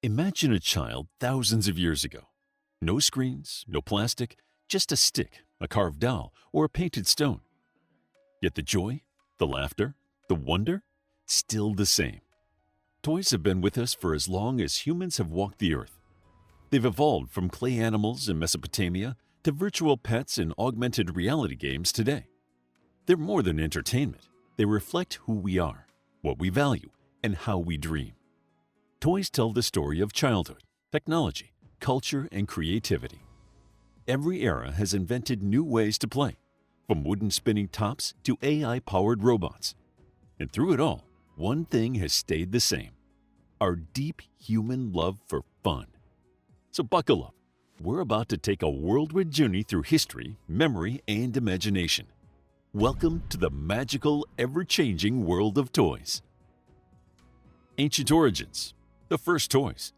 Imagine a child thousands of years ago. No screens, no plastic, just a stick, a carved doll, or a painted stone. Yet the joy, the laughter, the wonder, still the same. Toys have been with us for as long as humans have walked the earth. They've evolved from clay animals in Mesopotamia to virtual pets in augmented reality games today. They're more than entertainment. They reflect who we are, what we value, and how we dream. Toys tell the story of childhood, technology, culture, and creativity. Every era has invented new ways to play, from wooden spinning tops to AI-powered robots. And through it all, one thing has stayed the same: our deep human love for fun. So buckle up. We're about to take a whirlwind journey through history, memory, and imagination. Welcome to the magical, ever-changing world of toys. Ancient origins. The first toys.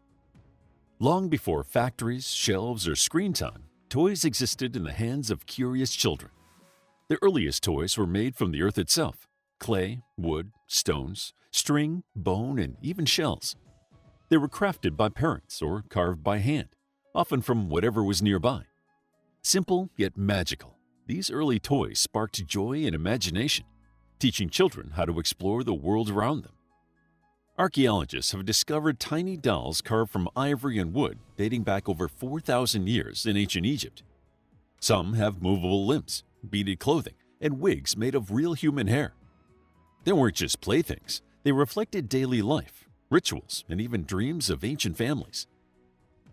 Long before factories, shelves, or screen time, toys existed in the hands of curious children. The earliest toys were made from the earth itself: clay, wood, stones, string, bone, and even shells. They were crafted by parents or carved by hand, often from whatever was nearby. Simple yet magical, these early toys sparked joy and imagination, teaching children how to explore the world around them. Archaeologists have discovered tiny dolls carved from ivory and wood dating back over 4,000 years in ancient Egypt. Some have movable limbs, beaded clothing, and wigs made of real human hair. They weren't just playthings, they reflected daily life, rituals, and even dreams of ancient families.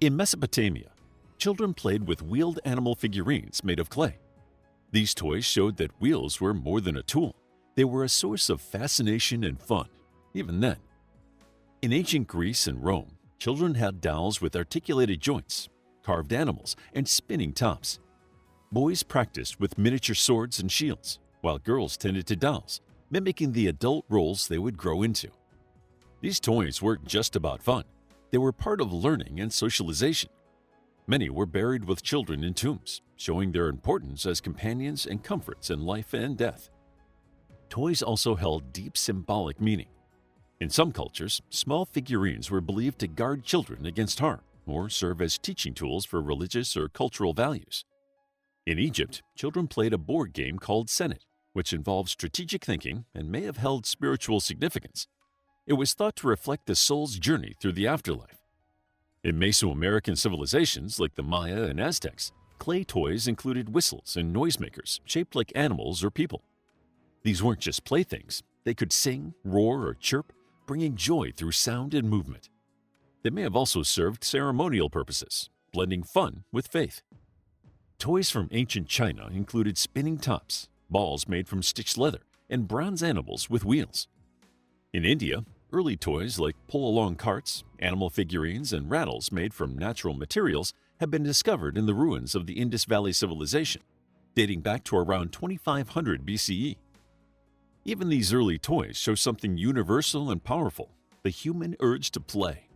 In Mesopotamia, children played with wheeled animal figurines made of clay. These toys showed that wheels were more than a tool. They were a source of fascination and fun, even then. In ancient Greece and Rome, children had dolls with articulated joints, carved animals, and spinning tops. Boys practiced with miniature swords and shields, while girls tended to dolls, mimicking the adult roles they would grow into. These toys weren't just about fun. They were part of learning and socialization. Many were buried with children in tombs, showing their importance as companions and comforts in life and death. Toys also held deep symbolic meaning. In some cultures, small figurines were believed to guard children against harm or serve as teaching tools for religious or cultural values. In Egypt, children played a board game called Senet, which involved strategic thinking and may have held spiritual significance. It was thought to reflect the soul's journey through the afterlife. In Mesoamerican civilizations like the Maya and Aztecs, clay toys included whistles and noisemakers shaped like animals or people. These weren't just playthings. They could sing, roar, or chirp, bringing joy through sound and movement. They may have also served ceremonial purposes, blending fun with faith. Toys from ancient China included spinning tops, balls made from stitched leather, and bronze animals with wheels. In India, early toys like pull-along carts, animal figurines, and rattles made from natural materials have been discovered in the ruins of the Indus Valley Civilization, dating back to around 2500 BCE. Even these early toys show something universal and powerful: the human urge to play.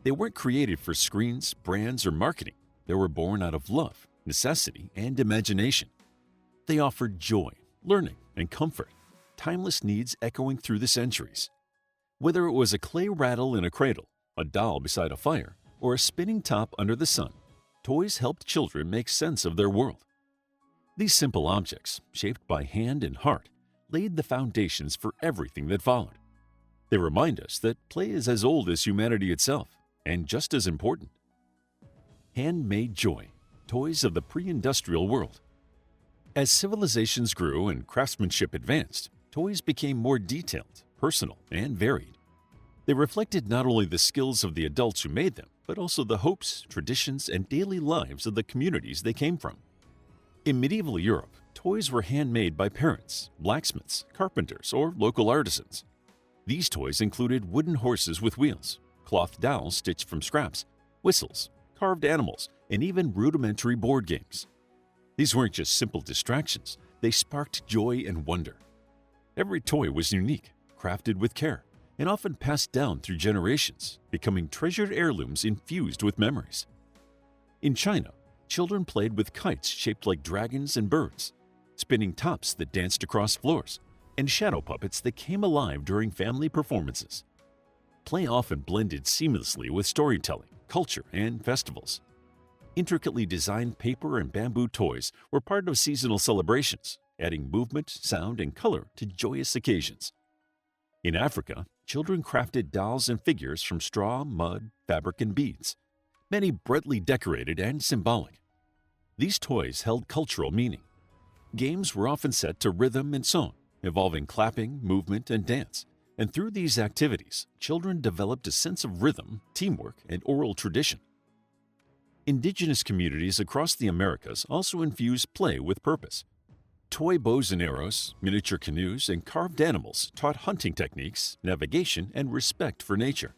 They weren't created for screens, brands, or marketing. They were born out of love, necessity, and imagination. They offered joy, learning, and comfort, timeless needs echoing through the centuries. Whether it was a clay rattle in a cradle, a doll beside a fire, or a spinning top under the sun, toys helped children make sense of their world. These simple objects, shaped by hand and heart, laid the foundations for everything that followed. They remind us that play is as old as humanity itself, and just as important. Handmade joy, toys of the pre-industrial world. As civilizations grew and craftsmanship advanced, toys became more detailed, personal, and varied. They reflected not only the skills of the adults who made them, but also the hopes, traditions, and daily lives of the communities they came from. In medieval Europe, toys were handmade by parents, blacksmiths, carpenters, or local artisans. These toys included wooden horses with wheels, cloth dolls stitched from scraps, whistles, carved animals, and even rudimentary board games. These weren't just simple distractions, they sparked joy and wonder. Every toy was unique, crafted with care, and often passed down through generations, becoming treasured heirlooms infused with memories. In China, children played with kites shaped like dragons and birds, spinning tops that danced across floors, and shadow puppets that came alive during family performances. Play often blended seamlessly with storytelling, culture, and festivals. Intricately designed paper and bamboo toys were part of seasonal celebrations, adding movement, sound, and color to joyous occasions. In Africa, children crafted dolls and figures from straw, mud, fabric, and beads, many brightly decorated and symbolic. These toys held cultural meaning. Games were often set to rhythm and song, involving clapping, movement, and dance, and through these activities, children developed a sense of rhythm, teamwork, and oral tradition. Indigenous communities across the Americas also infused play with purpose. Toy bows and arrows, miniature canoes, and carved animals taught hunting techniques, navigation, and respect for nature.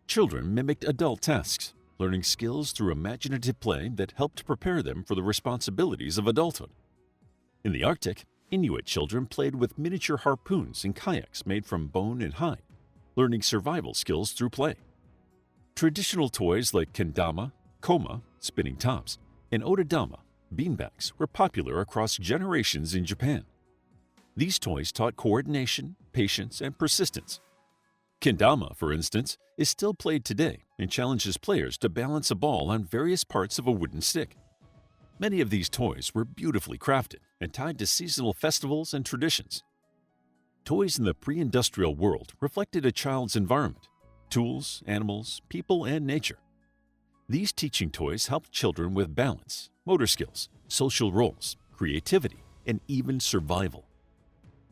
Children mimicked adult tasks, learning skills through imaginative play that helped prepare them for the responsibilities of adulthood. In the Arctic, Inuit children played with miniature harpoons and kayaks made from bone and hide, learning survival skills through play. Traditional toys like kendama, koma, spinning tops, and otadama, beanbags, were popular across generations in Japan. These toys taught coordination, patience, and persistence. Kendama, for instance, is still played today and challenges players to balance a ball on various parts of a wooden stick. Many of these toys were beautifully crafted and tied to seasonal festivals and traditions. Toys in the pre-industrial world reflected a child's environment: tools, animals, people, and nature. These teaching toys helped children with balance, motor skills, social roles, creativity, and even survival.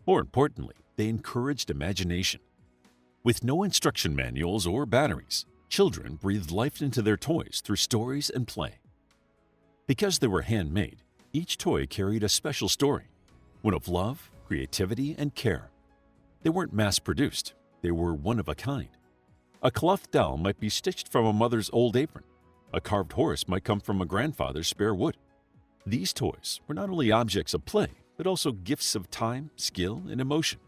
More importantly, they encouraged imagination. With no instruction manuals or batteries, children breathed life into their toys through stories and play. Because they were handmade, each toy carried a special story, one of love, creativity, and care. They weren't mass-produced, they were one of a kind. A cloth doll might be stitched from a mother's old apron. A carved horse might come from a grandfather's spare wood. These toys were not only objects of play, but also gifts of time, skill, and emotion.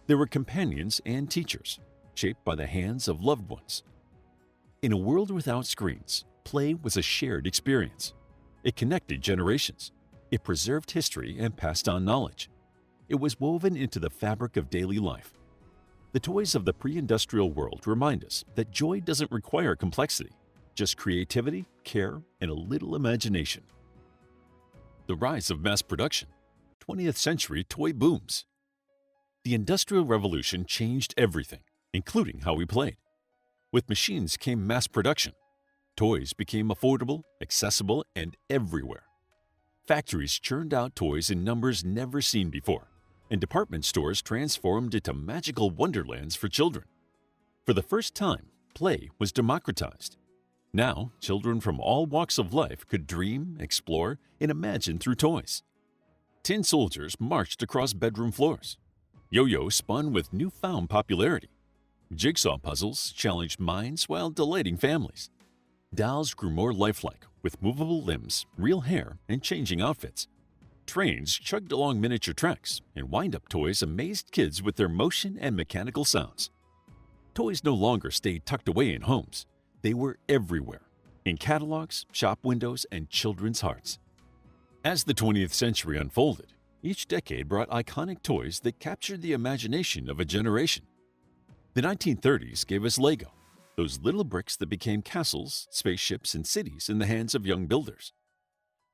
They were companions and teachers, shaped by the hands of loved ones. In a world without screens, play was a shared experience. It connected generations. It preserved history and passed on knowledge. It was woven into the fabric of daily life. The toys of the pre-industrial world remind us that joy doesn't require complexity, just creativity, care, and a little imagination. The rise of mass production. 20th century toy booms. The Industrial Revolution changed everything, including how we played. With machines came mass production. Toys became affordable, accessible, and everywhere. Factories churned out toys in numbers never seen before, and department stores transformed into magical wonderlands for children. For the first time, play was democratized. Now, children from all walks of life could dream, explore, and imagine through toys. Tin soldiers marched across bedroom floors. Yo-yo spun with newfound popularity. Jigsaw puzzles challenged minds while delighting families. Dolls grew more lifelike, with movable limbs, real hair, and changing outfits. Trains chugged along miniature tracks, and wind-up toys amazed kids with their motion and mechanical sounds. Toys no longer stayed tucked away in homes. They were everywhere, in catalogs, shop windows, and children's hearts. As the 20th century unfolded, each decade brought iconic toys that captured the imagination of a generation. The 1930s gave us Lego, those little bricks that became castles, spaceships, and cities in the hands of young builders.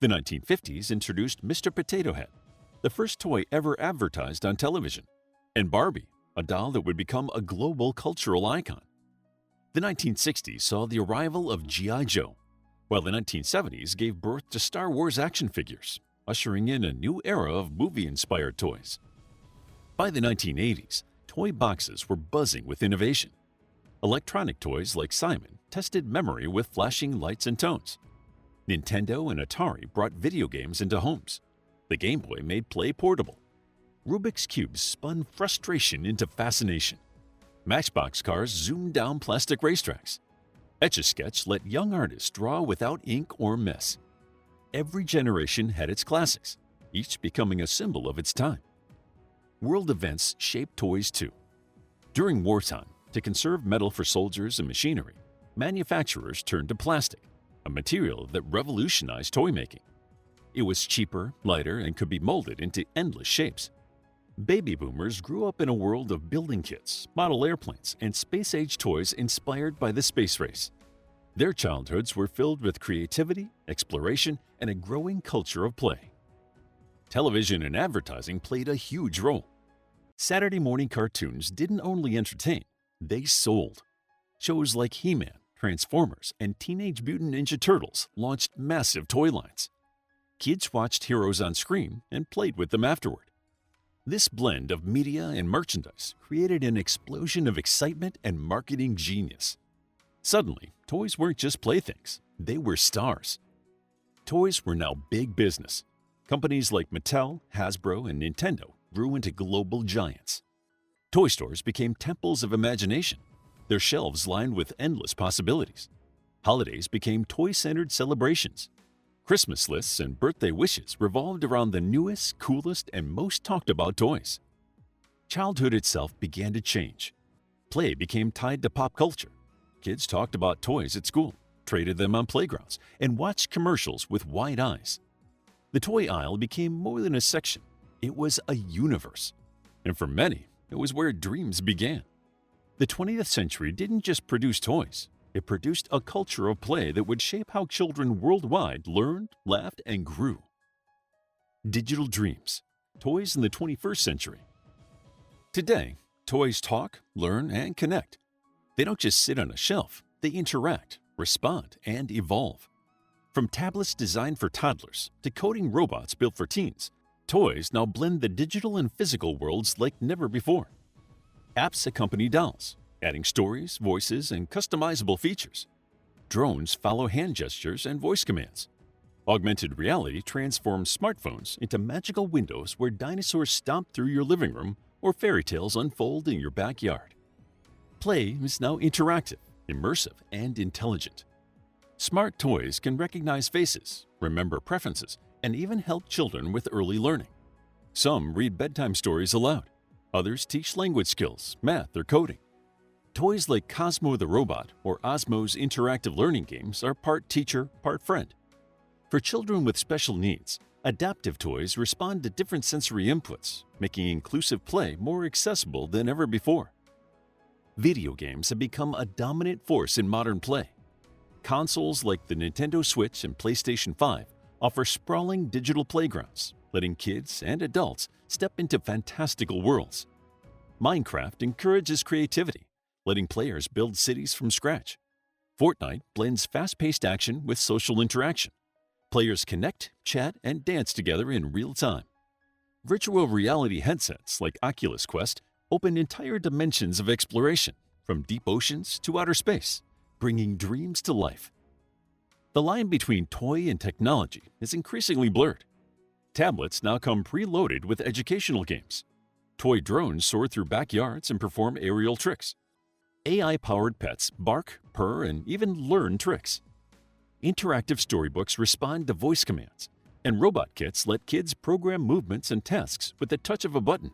The 1950s introduced Mr. Potato Head, the first toy ever advertised on television, and Barbie, a doll that would become a global cultural icon. The 1960s saw the arrival of G.I. Joe, while the 1970s gave birth to Star Wars action figures, ushering in a new era of movie-inspired toys. By the 1980s, toy boxes were buzzing with innovation. Electronic toys like Simon tested memory with flashing lights and tones. Nintendo and Atari brought video games into homes. The Game Boy made play portable. Rubik's Cubes spun frustration into fascination. Matchbox cars zoomed down plastic racetracks. Etch-a-Sketch let young artists draw without ink or mess. Every generation had its classics, each becoming a symbol of its time. World events shaped toys too. During wartime, to conserve metal for soldiers and machinery, manufacturers turned to plastic, a material that revolutionized toy making. It was cheaper, lighter, and could be molded into endless shapes. Baby boomers grew up in a world of building kits, model airplanes, and space-age toys inspired by the space race. Their childhoods were filled with creativity, exploration, and a growing culture of play. Television and advertising played a huge role. Saturday morning cartoons didn't only entertain, they sold. Shows like He-Man, Transformers, and Teenage Mutant Ninja Turtles launched massive toy lines. Kids watched heroes on screen and played with them afterward. This blend of media and merchandise created an explosion of excitement and marketing genius. Suddenly, toys weren't just playthings, they were stars. Toys were now big business. Companies like Mattel, Hasbro, and Nintendo grew into global giants. Toy stores became temples of imagination, their shelves lined with endless possibilities. Holidays became toy-centered celebrations. Christmas lists and birthday wishes revolved around the newest, coolest, and most talked-about toys. Childhood itself began to change. Play became tied to pop culture. Kids talked about toys at school, traded them on playgrounds, and watched commercials with wide eyes. The toy aisle became more than a section. It was a universe. And for many, it was where dreams began. The 20th century didn't just produce toys. It produced a culture of play that would shape how children worldwide learned, laughed, and grew. Digital dreams. Toys in the 21st century. Today, toys talk, learn, and connect. They don't just sit on a shelf. They interact, respond, and evolve. From tablets designed for toddlers to coding robots built for teens, toys now blend the digital and physical worlds like never before. Apps accompany dolls, adding stories, voices, and customizable features. Drones follow hand gestures and voice commands. Augmented reality transforms smartphones into magical windows where dinosaurs stomp through your living room or fairy tales unfold in your backyard. Play is now interactive, immersive, and intelligent. Smart toys can recognize faces, remember preferences, and even help children with early learning. Some read bedtime stories aloud. Others teach language skills, math, or coding. Toys like Cosmo the Robot or Osmo's interactive learning games are part teacher, part friend. For children with special needs, adaptive toys respond to different sensory inputs, making inclusive play more accessible than ever before. Video games have become a dominant force in modern play. Consoles like the Nintendo Switch and PlayStation 5 offer sprawling digital playgrounds, letting kids and adults step into fantastical worlds. Minecraft encourages creativity, letting players build cities from scratch. Fortnite blends fast-paced action with social interaction. Players connect, chat, and dance together in real time. Virtual reality headsets like Oculus Quest open entire dimensions of exploration, from deep oceans to outer space, bringing dreams to life. The line between toy and technology is increasingly blurred. Tablets now come preloaded with educational games. Toy drones soar through backyards and perform aerial tricks. AI-powered pets bark, purr, and even learn tricks. Interactive storybooks respond to voice commands, and robot kits let kids program movements and tasks with the touch of a button.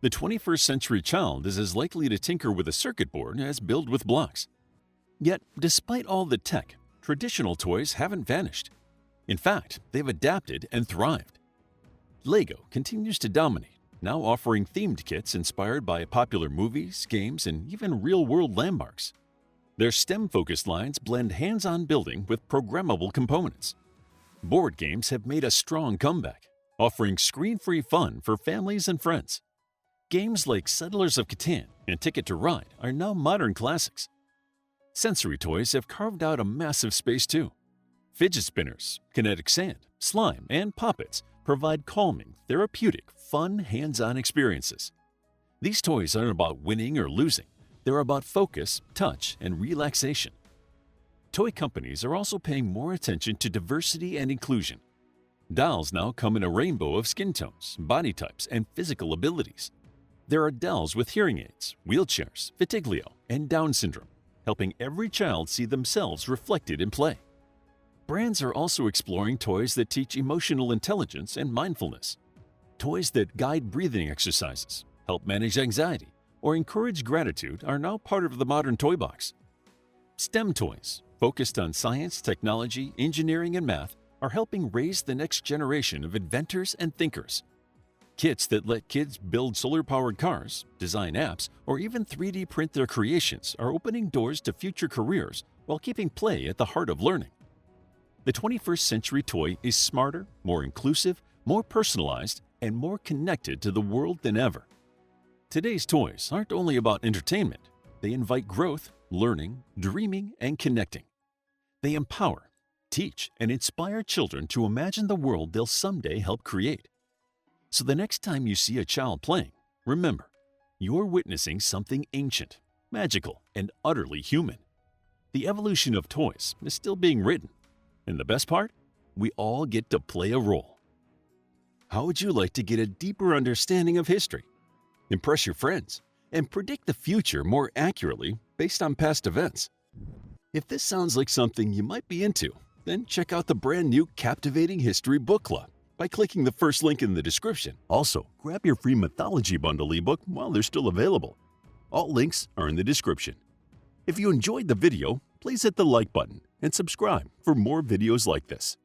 The 21st century child is as likely to tinker with a circuit board as build with blocks. Yet, despite all the tech, traditional toys haven't vanished. In fact, they've adapted and thrived. Lego continues to dominate, now offering themed kits inspired by popular movies, games, and even real-world landmarks. Their STEM-focused lines blend hands-on building with programmable components. Board games have made a strong comeback, offering screen-free fun for families and friends. Games like Settlers of Catan and Ticket to Ride are now modern classics. Sensory toys have carved out a massive space too. Fidget spinners, kinetic sand, slime, and poppets provide calming, therapeutic, fun, hands-on experiences. These toys aren't about winning or losing. They're about focus, touch, and relaxation. Toy companies are also paying more attention to diversity and inclusion. Dolls now come in a rainbow of skin tones, body types, and physical abilities. There are dolls with hearing aids, wheelchairs, vitiglio, and Down syndrome, helping every child see themselves reflected in play. Brands are also exploring toys that teach emotional intelligence and mindfulness. Toys that guide breathing exercises, help manage anxiety, or encourage gratitude are now part of the modern toy box. STEM toys, focused on science, technology, engineering, and math, are helping raise the next generation of inventors and thinkers. kits that let kids build solar-powered cars, design apps, or even 3D print their creations are opening doors to future careers while keeping play at the heart of learning. The 21st century toy is smarter, more inclusive, more personalized, and more connected to the world than ever. Today's toys aren't only about entertainment. They invite growth, learning, dreaming, and connecting. They empower, teach, and inspire children to imagine the world they'll someday help create. So the next time you see a child playing, remember, you're witnessing something ancient, magical, and utterly human. The evolution of toys is still being written. And the best part? We all get to play a role. How would you like to get a deeper understanding of history, impress your friends, and predict the future more accurately based on past events? If this sounds like something you might be into, then check out the brand new Captivating History Book Club by clicking the first link in the description. Also, grab your free Mythology Bundle ebook while they're still available. All links are in the description. If you enjoyed the video, please hit the like button and subscribe for more videos like this.